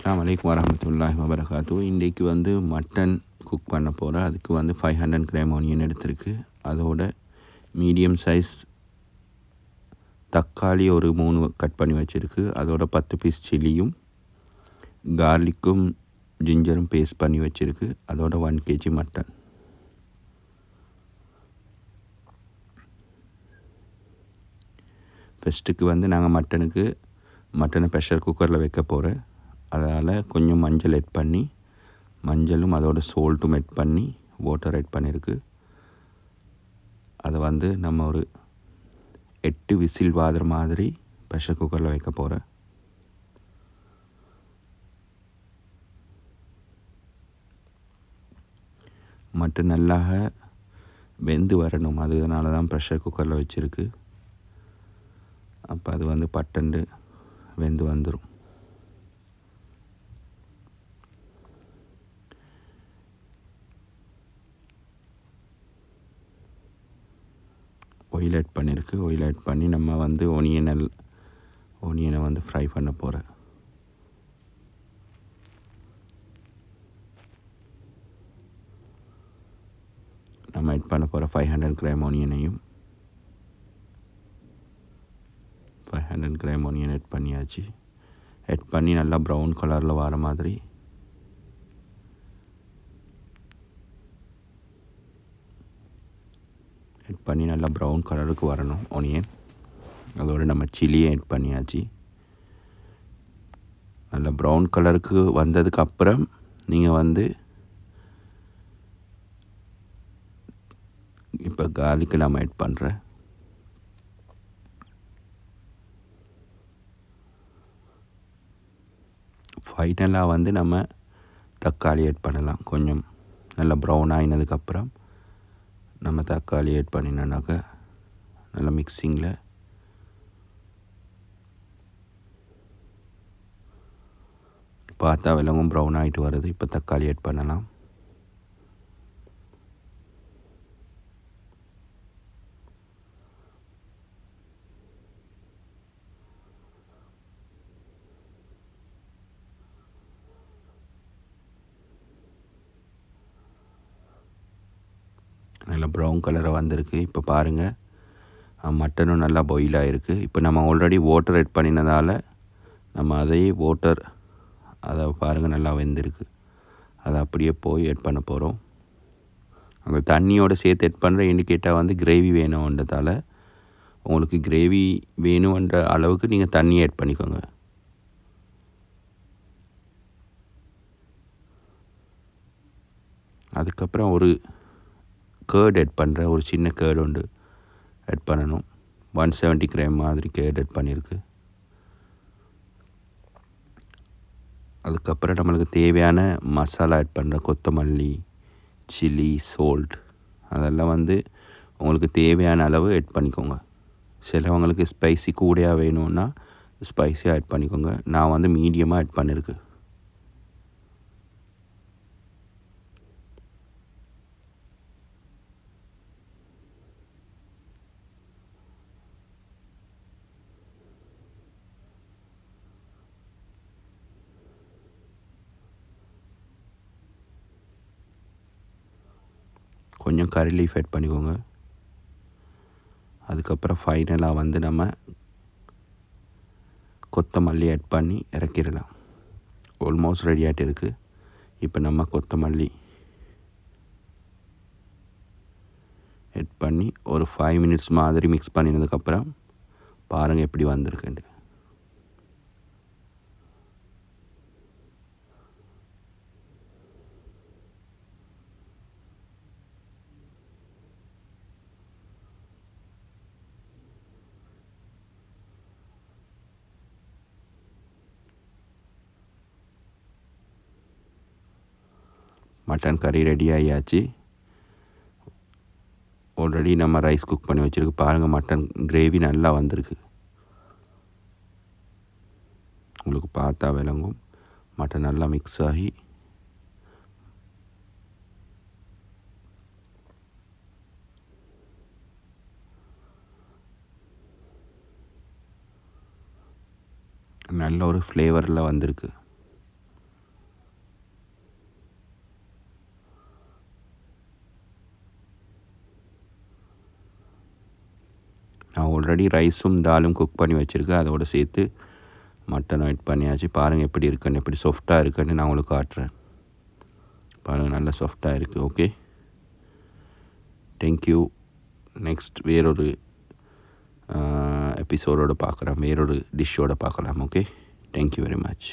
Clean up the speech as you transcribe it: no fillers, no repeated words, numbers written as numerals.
அஸ்ஸலாமு அலைக்கும் வரஹ்மத்துல்லாஹி வபரகாத்துஹு. இன்றைக்கு வந்து மட்டன் குக் பண்ண போகிறேன். அதுக்கு வந்து 500 கிராம் ஆனியன் எடுத்திருக்கு. அதோட மீடியம் சைஸ் தக்காளி ஒரு 3 கட் பண்ணி வச்சுருக்கு. அதோட 10 பீஸ் சில்லியும் கார்லிக்கும் ஜிஞ்சரும் பேஸ்ட் பண்ணி வச்சுருக்கு. அதோட 1 kg மட்டன். ஃபஸ்ட்டுக்கு வந்து நாங்கள் மட்டனை ப்ரெஷர் குக்கரில் வைக்க போகிறேன். அதனால் கொஞ்சம் மஞ்சள் ஆட் பண்ணி, மஞ்சளும் அதோட சோல்ட்டும் ஆட் பண்ணி வாட்டர் ஆட் பண்ணியிருக்கு. அதை வந்து நம்ம ஒரு 8 விசில் வாதுற மாதிரி ப்ரெஷர் குக்கரில் வைக்க போகிறேன். மட்டன் நல்லா வெந்து வரணும், அதனால தான் ப்ரெஷர் குக்கரில் வச்சுருக்கு. அப்போ அது வந்து பட்டண்டு வெந்து வந்துடும். ஆயில் ஆட் பண்ணியிருக்கு. ஆயில் ஆட் பண்ணி நம்ம வந்து ஒனியனை வந்து ஃப்ரை பண்ண போகிறேன். நம்ம ஆட் பண்ண போகிற 500 கிராம் ஆனியனையும் 500 கிராம் ஆனியன் ஆட் பண்ணியாச்சு. ஆட் பண்ணி நல்லா ப்ரௌன் கலரில் வர மாதிரி ஆட் பண்ணி நல்லா ப்ரௌன் கலருக்கு வரணும் ஆனியன். அதோடு நம்ம சில்லியை ஆட் பண்ணியாச்சு. நல்லா ப்ரௌன் கலருக்கு வந்ததுக்கப்புறம் நீங்கள் வந்து இப்போ கார்லிக்கு நம்ம ஆட் பண்ணுறேன். ஃபைனலாக வந்து நம்ம தக்காளி ஆட் பண்ணலாம். கொஞ்சம் நல்லா ப்ரௌன் ஆகினதுக்கப்புறம் நம்ம தக்காளி ஆட் பண்ணினோன்னாக்கா நல்லா மிக்சிங்கில் பார்த்தா விலங்கும் ப்ரௌன் ஆகிட்டு வருது. இப்போ தக்காளி ஆட் பண்ணலாம். நல்லா ப்ரௌன் கலராக வந்திருக்கு. இப்போ பாருங்கள், மட்டனும் நல்லா பாயில் ஆகிருக்கு. இப்போ நம்ம ஆல்ரெடி வாட்டர் ஆட் பண்ணினதால் நம்ம அதையே அதை பாருங்கள் நல்லா வெந்திருக்கு. அதை அப்படியே போய் ஆட் பண்ண போகிறோம். அந்த தண்ணியோடு சேர்த்து ஆட் பண்ணுற இண்டிகேட்டாக வந்து கிரேவி வேணுன்றதால உங்களுக்கு கிரேவி வேணுன்ற அளவுக்கு நீங்கள் தண்ணி ஆட் பண்ணிக்கோங்க. அதுக்கப்புறம் ஒரு கேர்ட் ஆட் பண்ணுற ஒரு சின்ன கேர்டு உண்டு ஆட் பண்ணணும். 170 கிராம் மாதிரி கேர்ட் ஆட் பண்ணியிருக்கு. அதுக்கப்புறம் நம்மளுக்கு தேவையான மசாலா ஆட் பண்ணுற கொத்தமல்லி, சில்லி, சோல்ட் அதெல்லாம் வந்து உங்களுக்கு தேவையான அளவு ஆட் பண்ணிக்கோங்க. சிலவங்களுக்கு ஸ்பைசி கூடையாக வேணும்னா ஸ்பைஸியாக ஆட் பண்ணிக்கோங்க. நான் வந்து மீடியமாக ஆட் பண்ணியிருக்கு. கொஞ்சம் கறி லீஃப் ஆட் பண்ணிக்கோங்க. அதுக்கப்புறம் ஃபைனலாக வந்து நம்ம கொத்தமல்லி ஆட் பண்ணி இறக்கிடலாம். ஆல்மோஸ்ட் ரெடி ஆகிட்டு இருக்குது. இப்போ நம்ம கொத்தமல்லி ஆட் பண்ணி ஒரு 5 மினிட்ஸ் மாதிரி மிக்ஸ் பண்ணினதுக்கப்புறம் பாருங்கள் எப்படி வந்திருக்குண்டு. மட்டன் கறி ரெடி ஆகியாச்சு. ஆல்ரெடி நம்ம ரைஸ் குக் பண்ணி வச்சுருக்கு. பாருங்கள், மட்டன் கிரேவி நல்லா வந்திருக்கு. உங்களுக்கு பார்த்தா விளங்கும். மட்டன் நல்லா மிக்ஸ் ஆகி நல்ல ஒரு ஃப்ளேவரில் வந்திருக்கு. நான் ஆல்ரெடி ரைஸும் தாலும் குக் பண்ணி வச்சுருக்கேன். அதோடு சேர்த்து மட்டன் ஆட் பண்ணியாச்சு. பாருங்கள் எப்படி இருக்குன்னு, எப்படி சாஃப்டாக இருக்குன்னு நான் உங்களுக்கு காட்டுறேன். பாருங்கள் நல்லா சாஃப்டாக இருக்குது. Okay, thank you. நெக்ஸ்ட் வேறொரு எபிசோடோடு பார்க்குறேன், வேறொரு டிஷ்ஷோடு பார்க்கலாம். Okay, thank you very much.